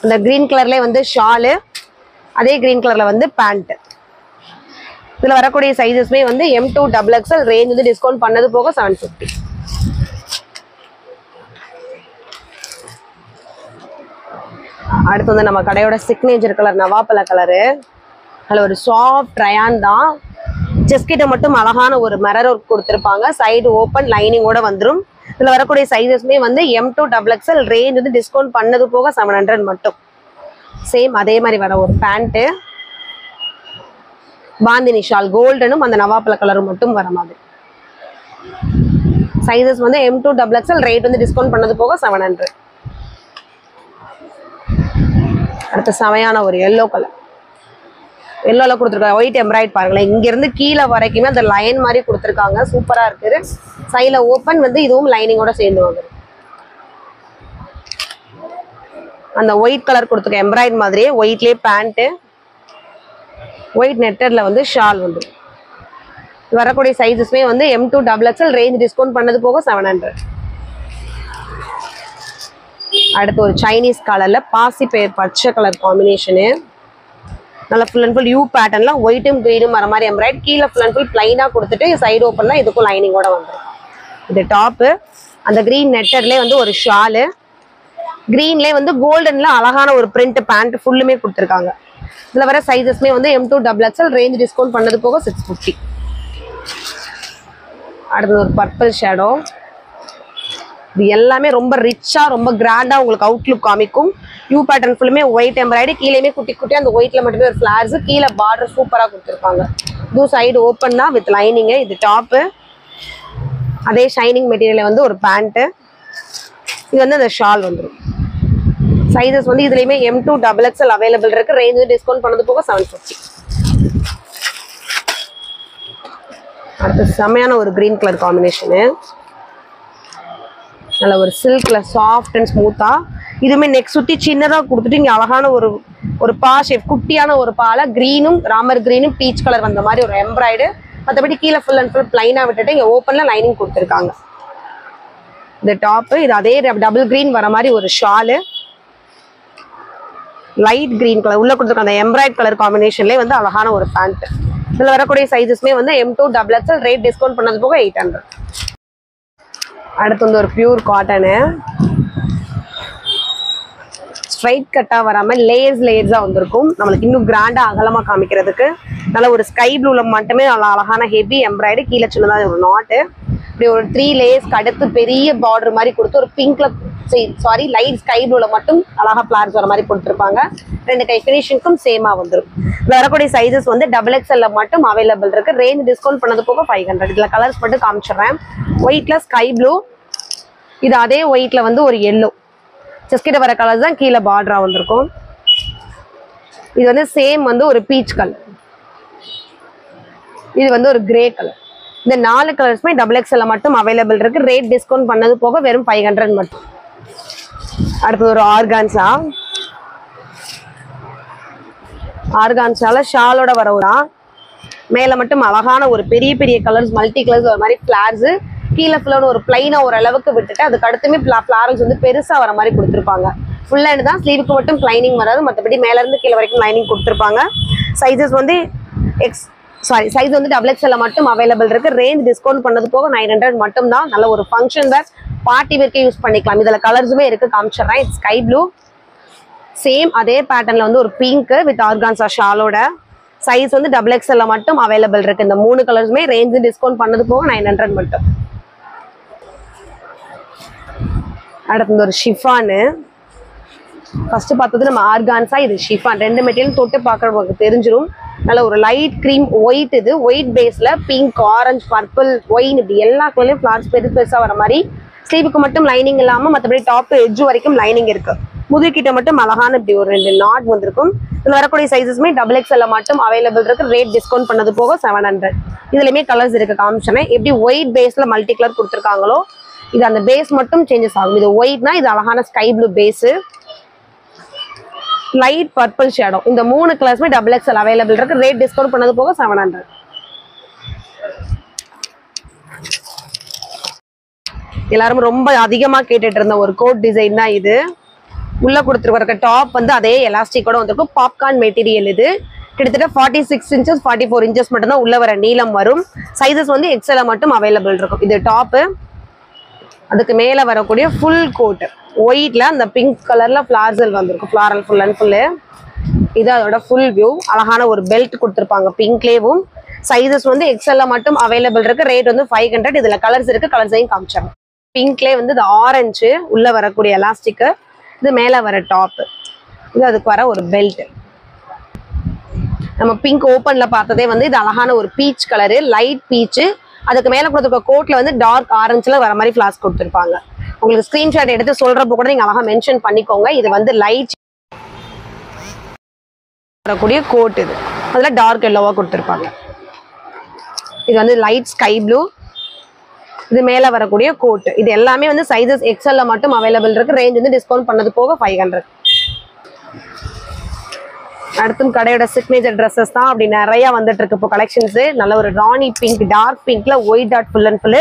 அந்த கிரீன் கலர்ல வந்து ஷாலு, அதே கிரீன் கலர்ல வந்து பேண்ட். இதுல வரக்கூடிய சைஸஸ்மே வந்து M2XXL, ரேஞ்ச் வந்து டிஸ்கவுண்ட் பண்ணது போக 750. அடுத்து வந்து நம்ம கடையோட சிக்னேச்சர் கலர் நவாப்பழ கலரு. அதில் ஒரு சாஃப்ட் ரயான் தான். செஸ்ட் கிட்ட மட்டும் அழகான ஒரு மிரர் ஒர்க் கொடுத்துருப்பாங்க. சைடு ஓப்பன் லைனிங்கோட வந்துடும். இதில் வரக்கூடிய சைஸஸ்மே வந்து M2XXL, ரேஞ்ச் வந்து டிஸ்கவுண்ட் பண்ணது போக 700 மட்டும். சேம் அதே மாதிரி வர ஒரு பேண்ட்டு, பாந்தினி ஷால், கோல்டனும் அந்த நவாப்பழ கலரும் மட்டும் வர மாதிரி. சைஸஸ் வந்து M2XXL, ரேட் வந்து டிஸ்கவுண்ட் பண்ணது போக 700. அடுத்த செமையான ஒரு எல்லோ கலர். எல்லோல கொடுத்துருக்காங்க. ஒயிட் எம்ப்ராய்ட் பாருங்களேன், இங்க இருந்து கீழே வரைக்குமே அந்த லைன் மாதிரி கொடுத்துருக்காங்க. சூப்பரா இருக்கு. சைடுல ஓப்பன் வந்து இதுவும் லைனிங்கோட சேர்ந்து வந்துடும். அந்த ஒயிட் கலர் கொடுத்துருக்க எம்ப்ராய்ட் மாதிரியே ஒயிட்லயே பேண்ட், ஒயிட் நெட்டர்ல வந்து ஷால் வந்துடும். வரக்கூடிய சைஸஸ்மே வந்து M2 XXL, ரேஞ்ச் டிஸ்கவுண்ட் பண்ணது போக 700. அடுத்து ஒரு சைனீஸ் கலர்ல பாசி பயிர் பச்சை கலர் காம்பினேஷனு, நல்லா ஃபுல் அண்ட் ஃபுல் யூ பேட்டர்ன்ல ஒயிட்டும் கிரீனும் வர மாதிரி எம்ப்ராய்ட், கீழே ஃபுல் அண்ட் ஃபுல் பிளைனா கொடுத்துட்டு சைடு ஓப்பன்ல இதுக்கும் லைனிங்கோட வந்துடும். இது டாப்பு. அந்த கிரீன் நெட்டர்லேயே வந்து ஒரு ஷாலு, கிரீன்லேயே வந்து கோல்டன்ல அழகான ஒரு பிரிண்ட் பேண்ட் ஃபுல்லுமே கொடுத்துருக்காங்க. இதுல வர சைஸஸ்மே வந்து M2 XXL, ரேஞ்ச் டிஸ்கவுண்ட் பண்ணது போக 650. அடுத்தது ஒரு பர்பிள் ஷேடோ. இது எல்லாமே ரொம்ப ரிச்சா ரொம்ப கிராண்டா உங்களுக்கு அவுட்லுக் காமிக்கும். யூ பேட்டர்ன் ஃபுல்லுமே ஒயிட் எம்ப்ராய்டரி, கீழேயுமே குட்டி குட்டி அந்த ஒயிட்ல மட்டுமே ஒரு ஃபிளார்ஸ், கீழே பார்டர் சூப்பரா கொடுத்துருப்பாங்க. இது சைடு ஓப்பன் தான் வித் லைனிங். இது டாப்பு. அதே ஷைனிங் மெட்டீரியல் வந்து ஒரு பேண்ட். இது வந்து அந்த ஷால் வந்துடும். சைஸஸ் வந்து இதுலயுமே M2 XXL அவைலபிள் இருக்கு. ரேஞ்ச் டிஸ்கவுண்ட் பண்ணது போக 750. அடுத்து செமையான ஒரு கிரீன் கலர் காம்பினேஷனு, நல்ல ஒரு சில்க்ல சாஃப்ட் அண்ட் ஸ்மூத்தா. இதுவுமே நெக் சுத்தி சின்னதா கொடுத்துட்டு இங்க அழகான ஒரு பா ஷேப், குட்டியான ஒரு பால கிரீனும் ராமர் கிரீனும் பீச் கலர் வந்த மாதிரி ஒரு எம்ப்ராய்டு. மற்றபடி கீழே ஃபுல் அண்ட் ஃபுல் பிளைனா விட்டுட்டு இங்க ஓப்பன்ல லைனிங் கொடுத்துருக்காங்க. இந்த டாப்பு. இது அதே டபுள் கிரீன் வர மாதிரி ஒரு ஷாலு, லைட் கிரீன் கலர் உள்ள கொடுத்துருக்காங்க. அந்த எம்ப்ராய்ட் கலர் காம்பினேஷன்லேயே வந்து அழகான ஒரு பேண்ட். இதில் வரக்கூடிய சைஸஸ்மே வந்து M2 XXL, ரேட் டிஸ்கவுண்ட் பண்ணது போக 800. அடுத்து வந்து ஒரு பியூர் காட்டனு, ஸ்ட்ரைட் கட்டா வராமல் லேயர்ஸா வந்திருக்கும். நம்மளுக்கு இன்னும் கிராண்டா அகலமா காமிக்கிறதுக்கு நல்ல ஒரு ஸ்கை ப்ளூல மட்டுமே நல்லா அழகான ஹெவி எம்ப்ராய்டு, கீழே சின்னதாக ஒரு நாட்டு, இப்படி ஒரு 3 லேயர்ஸ்க்கு அடுத்து பெரிய பார்டர் மாதிரி கொடுத்து ஒரு பிங்க்ல லைட் ஸ்கை ப்ளூல மட்டும் அழகா பிளார்ஸ் வர மாதிரி கொடுத்துருப்பாங்க. 2 கை ஃபினிஷிங்க்கும் சேமா வந்துடும். வரக்கூடிய சைஸஸ் வந்து XXL மட்டும் அவைலபிள் இருக்கு. ரேஞ்ச் டிஸ்கவுண்ட் பண்ணது போக 500. இதுல கலர்ஸ் மட்டும் காமிச்சிடுறேன். ஒயிட்ல ஸ்கை ப்ளூ, இது அதே ஒயிட்ல வந்து ஒரு எல்லோ, செஸ்கிட்ட வர கலர்ஸ் தான் கீழே பார்டரா வந்திருக்கும். இது வந்து சேம் வந்து ஒரு பீச் கலர், இது வந்து ஒரு கிரே கலர். இந்த 4 கலர்ஸ்மே XXL மட்டும் அவைலபிள் இருக்கு. ரேட் டிஸ்கவுண்ட் பண்ணது போக வெறும் 500 மட்டும். அடுத்தது ஒரு ஆர்கான்ஸா, ஆர்கான்ஸால ஷாலோட வரவுடா மேல மட்டும் அழகான ஒரு பெரிய பெரிய கலர்ஸ், மல்டி கலர்ஸ் ஒரு மாதிரி பிளார்ஸ், கீழே ஃபுல்லான ஒரு பிளைனா ஒரு அளவுக்கு விட்டுட்டு அதுக்கு அடுத்துமே ஃபிளாரல்ஸ் வந்து பெருசா வர மாதிரி கொடுத்துருப்பாங்க. ஃபுல் ஹேண்ட் தான், ஸ்லீவுக்கு மட்டும் லைனிங் வராது. மற்றபடி மேல இருந்து கீழே வரைக்கும் லைனிங் கொடுத்துருப்பாங்க. சைஸஸ் வந்து சைஸ் வந்து XXL மட்டும் அவைலபிள் இருக்கு. ரேஞ்ச் டிஸ்கவுண்ட் பண்ணது போக 900 மட்டும் தான். நல்ல ஒரு ஃபங்க்ஷன் வேர், பார்ட்டி வேர்க்கே யூஸ் பண்ணிக்கலாம். இதுல கலர்ஸுமே இருக்கு, காமிச்சிடுறேன். இது ஸ்கை ப்ளூ, சேம் அதே பேட்டர்ன்ல வந்து ஒரு பிங்க் வித் ஆர்கான்ஸா ஷாலோட. சைஸ் வந்து XXL மட்டும் அவைலபிள் இருக்கு. இந்த 3 கலர்ஸுமே ரேஞ்ச் டிஸ்கவுண்ட் பண்ணது போக 900 மட்டும். அடுத்து ஒரு ஷிஃபானு, ஃபர்ஸ்ட் பார்த்தது நம்ம ஆர்கான்ஸா, இது ஷிஃபான். 2 மெட்டீரியல் தொட்டு பார்க்கறவங்களுக்கு தெரிஞ்சிடும். நல்ல ஒரு லைட் கிரீம் ஒயிட், இது ஒயிட் பேஸ்ல பிங்க், ஆரஞ்சு, பர்பிள், ஒயின், இப்படி எல்லா கலர்லயும் ஃபிளார்ஸ் பெருசா வர மாதிரி. ஸ்லீவுக்கு மட்டும் லைனிங் இல்லாம மற்றபடி டாப் எட்ஜ் வரைக்கும் லைனிங் இருக்கு. முதுகிட்ட மட்டும் அழகான இப்படி ஒரு 2 நாட் வந்திருக்கும். இதுல வரக்கூடிய சைஸஸ்மே XXL மட்டும் அவைலபிள் இருக்கு. ரேட் டிஸ்கவுண்ட் பண்ணது போக 700. இதுலயுமே கலர்ஸ் இருக்கு, காமிச்சேன். எப்படி ஒயிட் பேஸ்ல மல்டி கலர் கொடுத்துருக்காங்களோ இது அந்த பேஸ் மட்டும் சேஞ்சஸ் ஆகும். இது ஒயிட்னா இது அழகான sky blue base, light purple shadow. இந்த 3 கலர்ஸ்மே XXL அவைலபிள் இருக்கு. ரேட் டிஸ்கவுண்ட் பண்ணது போக 700. எல்லாரும் ரொம்ப அதிகமா கேட்டுட்டு இருந்த ஒரு கோட் டிசைன் தான் இது. உள்ள கொடுத்துருக்க டாப் வந்து அதே எலாஸ்டிக்கோட வந்திருக்கும். Popcorn material. இது கிட்டத்தட்ட 46 inches 44 inches மட்டும் தான் உள்ள வர நீளம் வரும். சைஸஸ் வந்து XL மட்டும் அவைலபிள் இருக்கும். இது டாப்பு. அதுக்கு மேல வரக்கூடிய ஃபுல் கோட் ஒயிட்ல அந்த பிங்க் கலர்ல ஃபிளார்ஸல் வந்திருக்கும். Floral full and full. இது அதோட ஃபுல் வியூ. அழகான ஒரு பெல்ட் கொடுத்துருப்பாங்க பிங்க்லேயும். சைஸஸ் வந்து XL மட்டும் அவைலபிள் இருக்கு. ரேட் வந்து 500. இதுல கலர்ஸ் இருக்கு, கலர்ஸையும் காமிச்சாங்க. பிங்க்லேயே வந்து இது ஆரஞ்சு உள்ள வரக்கூடிய எலாஸ்டிக்கு, இது மேல வர டாப், இது அதுக்கு வர ஒரு பெல்ட். நம்ம பிங்க் ஓப்பன்ல பார்த்ததே வந்து இது அழகான ஒரு பீச் கலரு, லைட் பீச்சு. அதுக்கு மேல கொடுத்துருக்க கோட்ல வந்து டார்க் ஆரஞ்சுல வர மாதிரி ஃபிளாஸ் கொடுத்துருப்பாங்க. உங்களுக்கு ஸ்கிரீன்ஷாட் எடுத்து சொல்றப்போ கூட நீங்க அழகா மென்ஷன் பண்ணிக்கோங்க. இது வந்து லைட் வரக்கூடிய கோட். இது அதுல டார்க் எல்லோவா கொடுத்துருப்பாங்க. இது வந்து லைட் ஸ்கை ப்ளூ. இது மேல வரக்கூடிய கோட். இது எல்லாமே வந்து சைஸஸ் எக்ஸ்எல்ல மட்டும் அவைலபிள் இருக்கு. ரேஞ்ச் வந்து டிஸ்கவுண்ட் பண்ணது போக 500. அடுத்தும் கடையோட சிக்னேச்சர் ட்ரெஸ்ஸஸ் தான் அப்படி நிறைய வந்துட்டு இருக்கு இப்போ கலெக்ஷன்ஸ். நல்ல ஒரு ராணி பிங்க், டார்க் பிங்க்ல white dot full and full.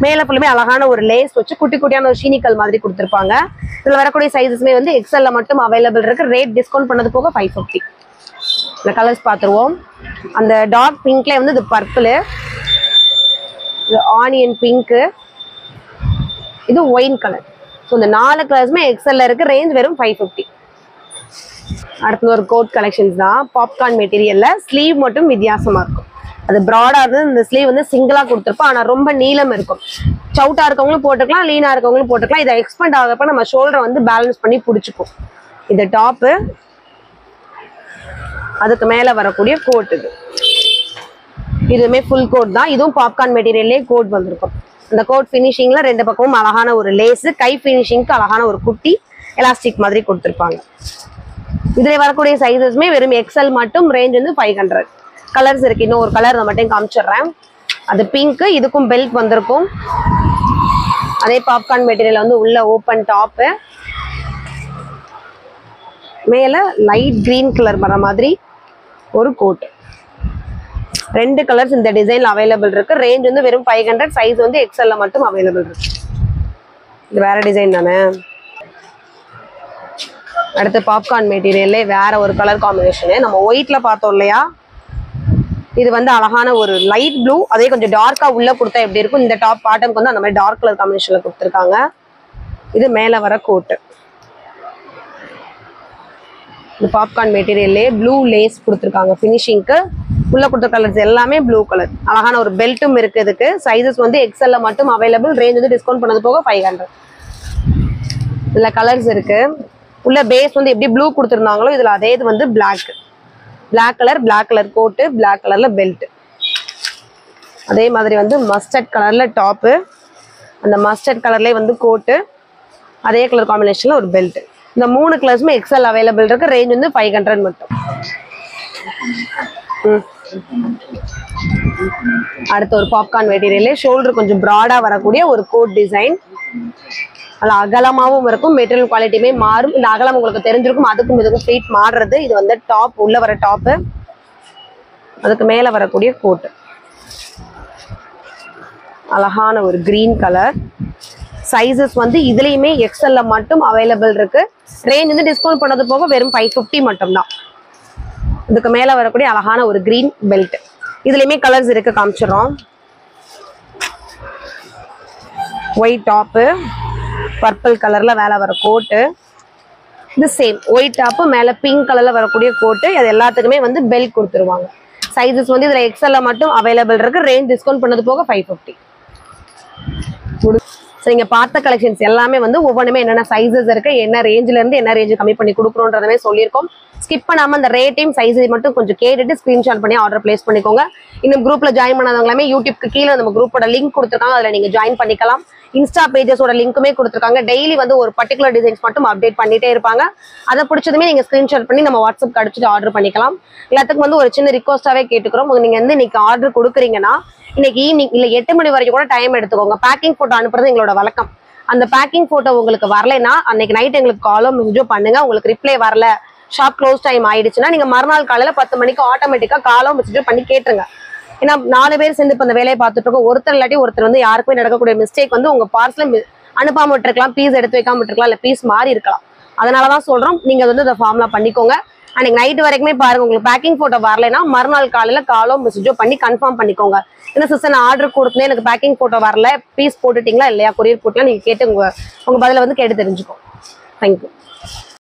மேல ஃபுல்லுமே அழகான ஒரு லேஸ் வச்சு குட்டி குட்டியான ஒரு சீனிக்கல் மாதிரி கொடுத்துருப்பாங்க. இதுல வரக்கூடிய சைஸஸ்மே வந்து எக்ஸ்எல்ல மட்டும் அவைலபிள் இருக்கு. ரேட் டிஸ்கவுண்ட் பண்ணது போக 550. இந்த கலர்ஸ் பார்த்துருவோம். அந்த டார்க் பிங்க்ல வந்து இது பர்பிள், இது ஆனியன் பிங்க், இது ஒயின் கலர். ஸோ இந்த 4 கலர்ஸுமே எக்ஸ்எல்ல இருக்கு. ரேஞ்ச் வெறும் 550. அடுத்து ஒரு கோட் கலெக்ஷன்ஸ் தான். பாப்கார்ன் மெட்டீரியல்ல ஸ்லீவ் மட்டும் வித்தியாசமா இருக்கும். அது ப்ராடா இருந்து இந்த ஸ்லீவ் வந்து சிங்கிளா கொடுத்துருப்போம். ஆனா ரொம்ப நீளம் இருக்கும். சவுட்டா இருக்கவங்களும் போட்டுக்கலாம், லீனா இருக்கவங்களும் போட்டுக்கலாம். இதை எக்ஸ்பெண்ட் ஆகிறப்ப நம்ம ஷோல்டரை வந்து பேலன்ஸ் பண்ணி பிடிச்சிக்கும். இது டாப்பு, அதுக்கு மேல வரக்கூடிய கோட். இதுவுமே ஃபுல் கோட் தான். இதுவும் பாப்கார்ன் மெட்டீரியல்லே கோட் வந்திருக்கும். இந்த கோட் ஃபினிஷிங்ல 2 பக்கமும் அழகான ஒரு லேஸ், கை ஃபினிஷிங்க்கு அழகான ஒரு குட்டி எலாஸ்டிக் மாதிரி கொடுத்துருப்பாங்க. இதுல வரக்கூடிய சைஸஸ்மே வெறும் எக்ஸ்எல் மட்டும். ரேஞ்ச் வந்து 500. கலர்ஸ் இருக்கு. இன்னும் ஒரு கலர் நான் மட்டும் காமிச்சிடுறேன். அது பிங்க். இதுக்கும் பெல்ட் வந்திருக்கும். அதே பாப்கார்ன் மெட்டீரியல் வந்து உள்ள ஓப்பன் டாப்பு, மேல லைட் கிரீன் கலர் வர மாதிரி ஒரு கோட். 2 கலர்ஸ் இந்த டிசைன்ல அவைலபிள் இருக்கு. ரேஞ்ச் வந்து வெறும் 500. சைஸ் வந்து எக்ஸ்எல்ல மட்டும் அவைலபிள் இருக்கு. இது வேற டிசைன் தானே. அடுத்து பாப்கார்ன் மெட்டீரியல்லே வேற ஒரு கலர் காம்பினேஷனு. நம்ம ஒயிட்ல பார்த்தோம் இல்லையா, இது வந்து அழகான ஒரு லைட் ப்ளூ. அதே கொஞ்சம் டார்க்கா உள்ள கொடுத்தா எப்படி இருக்கும். இந்த டாப் பாட்டம்க்கு வந்து அந்த மாதிரி டார்க் கலர் காம்பினேஷன்ல கொடுத்துருக்காங்க. இது மேல வர கோட்டு. இந்த பாப்கார்ன் மெட்டீரியல்லே ப்ளூ லேஸ் கொடுத்துருக்காங்க ஃபினிஷிங்க்கு. உள்ள கொடுத்த கலர்ஸ் எல்லாமே ப்ளூ கலர். அழகான ஒரு பெல்ட்டும் இருக்கு. இதுக்கு சைஸஸ் வந்து எக்ஸ்எல்ல மட்டும் அவைலபிள். ரேஞ்ச் வந்து டிஸ்கவுண்ட் பண்ணது போக 500. இதுல கலர்ஸ் இருக்கு. உள்ள பேஸ் வந்து எப்படி ப்ளூ கொடுத்துருந்தாங்களோ இதுல அதே இது வந்து பிளாக் கலர் கோட்டு, பிளாக் கலர்ல பெல்ட். அதே மாதிரி வந்து மஸ்டர்ட் கலர்ல டாப்பு, அந்த மஸ்டர்ட் கலர்லேயே வந்து கோட்டு, அதே கலர் காம்பினேஷன்ல ஒரு பெல்ட். இந்த 3 கலர்ஸுமே எக்ஸ்எல் அவைலபிள் இருக்கு. ரேஞ்ச் வந்து 500 மட்டும். அடுத்து ஒரு பாப்கார்ன் மெட்டீரியல்லே ஷோல்டர் கொஞ்சம் ப்ராடா வரக்கூடிய ஒரு கோட் டிசைன். அது அகலமாகவும் இருக்கும். மெட்டீரியல் குவாலிட்டியுமே மாறும். இந்த அகலம் உங்களுக்கு தெரிஞ்சிருக்கும். அதுக்கும் இதுக்கும் ஃபீட் மாறுறது. இது வந்து டாப், உள்ள வர டாப்பு, அதுக்கு மேல வரக்கூடிய கோட்டு. அழகான ஒரு கிரீன் கலர். சைஸஸ் வந்து இதுலயுமே எக்ஸ்எல்ல மட்டும் அவைலபிள் இருக்கு. ரேஞ்ச் வந்து டிஸ்கவுண்ட் பண்ணது போக வெறும் 550 மட்டும் தான். இதுக்கு மேல வரக்கூடிய அழகான ஒரு கிரீன் பெல்ட். இதுலயுமே கலர்ஸ் இருக்கு, காமிச்சிடறோம். ஒயிட் டாப்பு, பர்பிள் கலர்ல மேல வர கோட்டு. இது சேம் ஒயிட் டாப்பு, மேல பிங்க் கலர்ல வரக்கூடிய கோட்டு. அது எல்லாத்துக்குமே வந்து பெல்ட் கொடுத்துருவாங்க. சைஸஸ் வந்து இதுல எக்ஸ்எல்ல மட்டும் அவைலபிள் இருக்கு. ரேஞ்ச் டிஸ்கவுண்ட் பண்ணது போக 550. நீங்க பார்த்த கலெக்ஷன்ஸ் எல்லாமே வந்து ஒவ்வொன்றுமே என்னென்ன சைஸஸ் இருக்கு, என்ன ரேஞ்சில இருந்து என்ன ரேஞ்சு கம்மி பண்ணி கொடுக்குறோன்றதே சொல்லியிருக்கோம். ஸ்கிப் பண்ணாம அந்த ரேட்டையும் சைஸையும் மட்டும் கொஞ்சம் கேட்டுட்டு ஸ்கிரீன்ஷாட் பண்ணி ஆர்டர் பிளேஸ் பண்ணிக்கோங்க. இன்னும் குரூப்ல ஜாயின் பண்ணாதவங்களுமே யூடியூப்க்கு கீழே நம்ம குரூப்போட லிங்க் கொடுத்துருக்காங்க. அதுல நீங்க ஜாயின் பண்ணிக்கலாம். இன்ஸ்டா பேஜஸோட லிங்க்குமே கொடுத்துருக்காங்க. டெய்லி வந்து ஒரு பர்டிகுலர் டிசைன்ஸ் மட்டும் அப்டேட் பண்ணிட்டே இருப்பாங்க. அதை பிடிச்சதுமே நீங்க ஸ்கிரீன்ஷாட் பண்ணி நம்ம வாட்ஸ்அப் அடிச்சுட்டு ஆர்டர் பண்ணிக்கலாம். எல்லாத்துக்கும் வந்து ஒரு சின்ன ரிக்வஸ்டாவே கேட்டுக்கிறோம். நீங்க வந்து இன்னைக்கு ஆர்டர் கொடுக்குறீங்கன்னா இன்னைக்கு ஈவினிங் இல்ல 8 மணி வரைக்கும் கூட டைம் எடுத்துக்கோங்க. பேக்கிங் போட்டோ அனுப்புறது எங்களோட வழக்கம். அந்த பேக்கிங் போட்டோ உங்களுக்கு வரலைன்னா அன்னைக்கு நைட் எங்களுக்கு காலோ மெசேஜோ பண்ணுங்க. உங்களுக்கு ரிப்ளை வரல, ஷாப் க்ளோஸ் டைம் ஆயிடுச்சுன்னா நீங்க மறுநாள் காலையில 10 மணிக்கு ஆட்டோமேட்டிக்கா காலோ மெசேஜோ பண்ணி கேட்டுருங்க. ஏன்னா 4 பேர் சேர்ந்து இப்ப அந்த வேலையை பார்த்துட்டு இருக்கோம். ஒருத்தர் இல்லாட்டி ஒருத்தர் வந்து யாருக்குமே நடக்கக்கூடிய மிஸ்டேக் வந்து உங்க பார்சல் அனுப்பாம விட்டுருக்கலாம், பீஸ் எடுத்து வைக்காம விட்டுருக்கலாம், இல்ல பீஸ் மாறி இருக்கலாம். அதனாலதான் சொல்றோம், நீங்க வந்து இந்த ஃபார்ம்ல பண்ணிக்கோங்க. அன்னைக்கு நைட் வரைக்குமே பாருங்க, உங்களுக்கு பேக்கிங் போட்டோ வரலைன்னா மறுநாள் காலையில காலோ மெசேஜோ பண்ணி கன்ஃபார்ம் பண்ணிக்கோங்க. என்ன சிஸ்டர் நான் ஆர்டர் கொடுத்தேன், எனக்கு பேக்கிங் போட்டோ வரல, பீஸ் போட்டுட்டீங்களா இல்லையா, கொரியர் போட்டீங்களா, நீங்க கேட்டு உங்க பதில வந்து கேட்டு தெரிஞ்சுக்கோ. தேங்க்யூ.